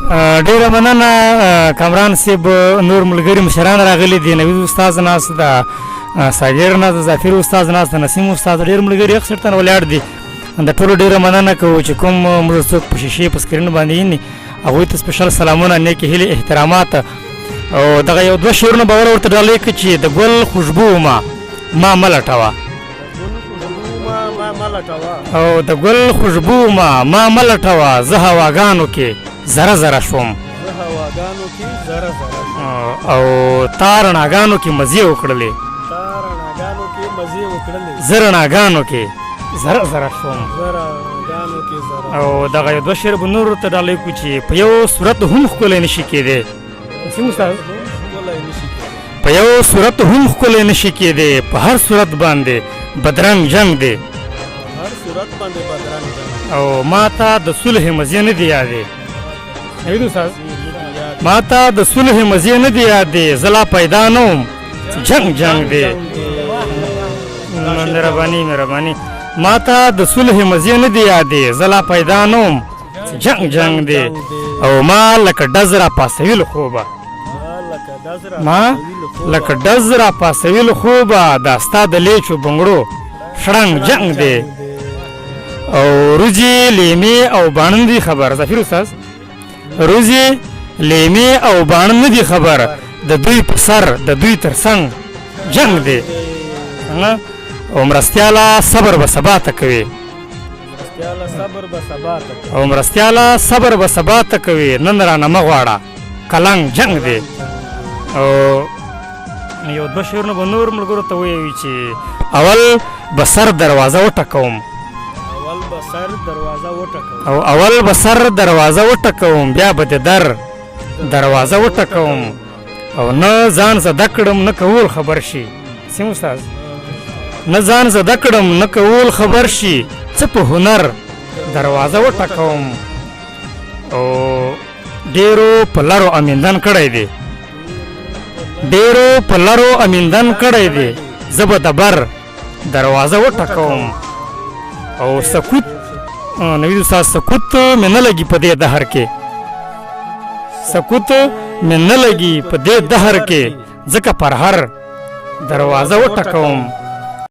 ډېره مننه کامران صاحب. نور ملګري مشران راغلي دي. نوید استاد ناست ده، صابر ناست ده، ظفیر استاد ناست ده، نسیم استاد، ډېر ملګري اکثر تن ولاړ دي. د ټولو ډېره مننه کوو چې کوم موږ څوک په شیشې په سکرین باندې ویني هغوی ته سپیشل سلامونه، نیکې هیلې، احترامات. او دغه یو دوه شعرونه به ورته ډالۍ کړي چې د ګل خوشبو ما مه لټوه، او د ګل خوشبو ما مه لټوه، زه هواګانو کې ذره ذره شوم، او تا رڼاګانو کې مزې وکړلې، زه رڼاګانو کې ذره ذره شوم. او دغه یو دوه شعر به نورو ته ډالۍ کړو چې په یو صورت هم ښکلی نشي کېدی. په یو صورت هم ښکلی نشي کېدی، په هر صورت باندې بدرنګ جنګ دی، او ما ته د صلح مزې نه دی یادې. ما ته د صلح مزې نه دی یادې، زه لا پیدا نه وم جنګ دی. مهرباني. ما ته د صلح مزې نه دی یادې، زه لا پیدا نه وم جنګ دی. او ما لکه ډز را پاسوي له خوبه، ما لکه ډز را پاسوي له خوبه، دا ستا د لیچو بنګړو شړنګ جنګ دی. او روزي لیمې او باڼه نه دي خبر. ظفیر استاد، روزي لیمې او باڼه نه دي خبر، د دوی په سر د دوی تر څنګ جنګ دی. او مرستیاله صبر به سبا ته کوي، او مرستیاله صبر به سبا ته کوي، نن رانه مه غواړه کلنګ جنګ دی. او یو دوه شعرونه به نور ملګرو ته ویوي چې اول به سر دروازه وټکوم، او اول به سر دروازه وټکوم، بیا به د در دروازه وټکوم، او نه ځان زده کړم نه کول خبر شي. سیم استاد، نه ځان زده کړم نه کول خبر شي، څه په هنر دروازه وټکوم. او ډېرو په لرو امیندن کړی دی، ډېرو په لرو امیندن کړی دی، زه به د بر دروازه وټکوم. او سکوت، نوید استاد، سکوت مې نه لګي په دې دهر کې، سکوت مې نه لګي په دې دهر کې، ځکه پر هر دروازه وټکوم.